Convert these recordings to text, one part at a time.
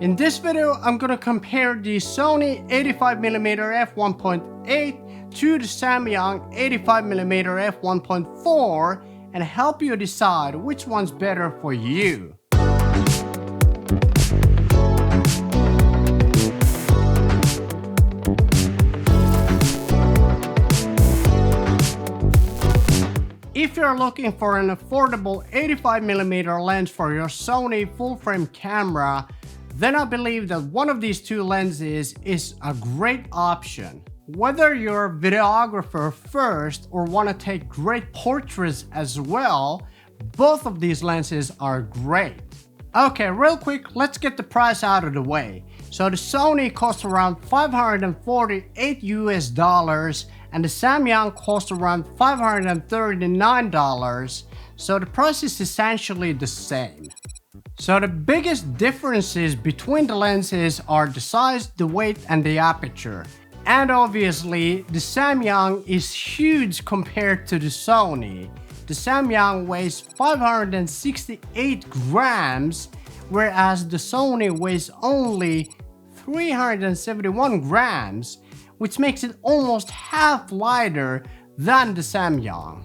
In this video, I'm gonna compare the Sony 85mm F1.8 to the Samyang 85mm F1.4 and help you decide which one's better for you. If you're looking for an affordable 85mm lens for your Sony full-frame camera, then I believe that one of these two lenses is a great option. Whether you're a videographer first or want to take great portraits as well, both of these lenses are great. Okay, real quick, let's get the price out of the way. So the Sony costs around $548 US and the Samyang costs around $539, so the price is essentially the same. So the biggest differences between the lenses are the size, the weight, and the aperture. And obviously, the Samyang is huge compared to the Sony. The Samyang weighs 568 grams, whereas the Sony weighs only 371 grams, which makes it almost half lighter than the Samyang.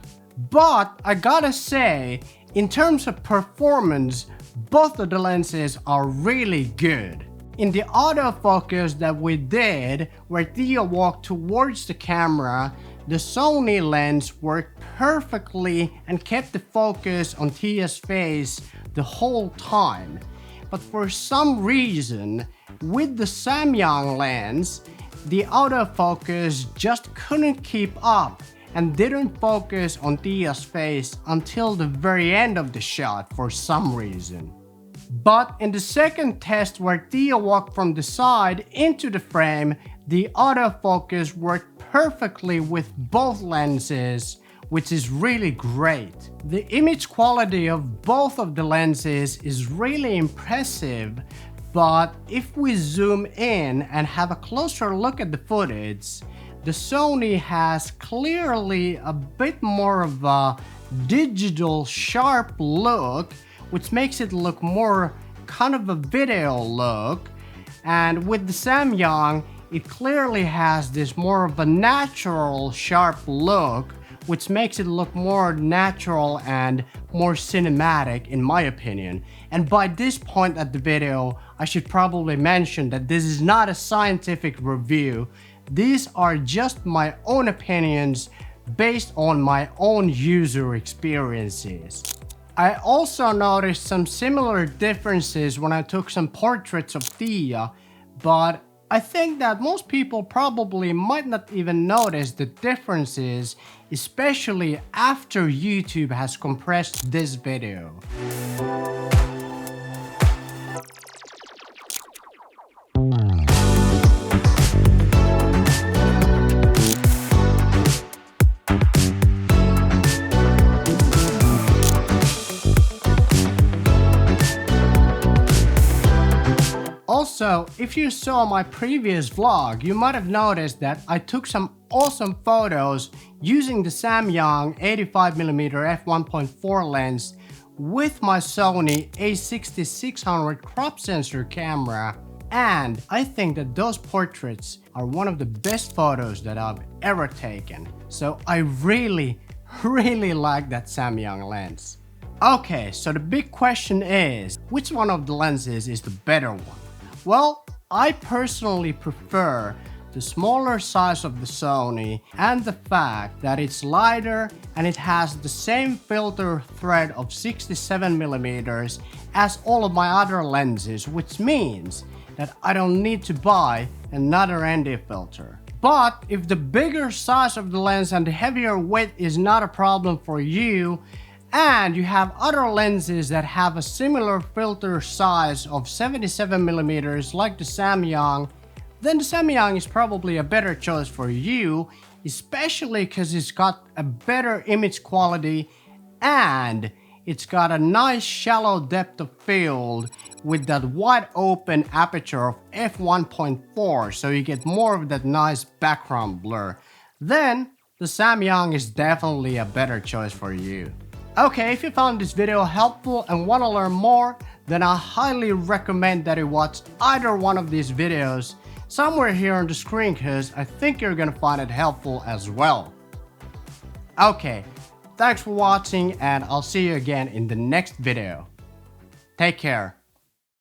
But I gotta say, in terms of performance, both of the lenses are really good. In the autofocus that we did, where Theo walked towards the camera, the Sony lens worked perfectly and kept the focus on Thea's face the whole time. But for some reason, with the Samyang lens, the autofocus just couldn't keep up and didn't focus on Thea's face until the very end of the shot for some reason. But in the second test where Thea walked from the side into the frame, the autofocus worked perfectly with both lenses, which is really great. The image quality of both of the lenses is really impressive, but if we zoom in and have a closer look at the footage, the Sony has clearly a bit more of a digital sharp look, which makes it look more kind of a video look. And with the Samyang, it clearly has this more of a natural sharp look, which makes it look more natural and more cinematic in my opinion. And by this point at the video, I should probably mention that this is not a scientific review. These are just my own opinions based on my own user experiences. I also noticed some similar differences when I took some portraits of Thea, but I think that most people probably might not even notice the differences, especially after YouTube has compressed this video. Also, if you saw my previous vlog, you might have noticed that I took some awesome photos using the Samyang 85mm F1.4 lens with my Sony a6600 crop sensor camera, and I think that those portraits are one of the best photos that I've ever taken. So I really like that Samyang lens. Okay, so the big question is, which one of the lenses is the better one? Well, I personally prefer the smaller size of the Sony and the fact that it's lighter and it has the same filter thread of 67mm as all of my other lenses, which means that I don't need to buy another ND filter. But if the bigger size of the lens and the heavier weight is not a problem for you, and you have other lenses that have a similar filter size of 77mm like the Samyang, then the Samyang is probably a better choice for you, especially because it's got a better image quality and it's got a nice shallow depth of field with that wide open aperture of f1.4, so you get more of that nice background blur. Then the Samyang is definitely a better choice for you. Okay, if you found this video helpful and want to learn more, then I highly recommend that you watch either one of these videos somewhere here on the screen, because I think you're gonna find it helpful as well. Okay, thanks for watching and I'll see you again in the next video. Take care.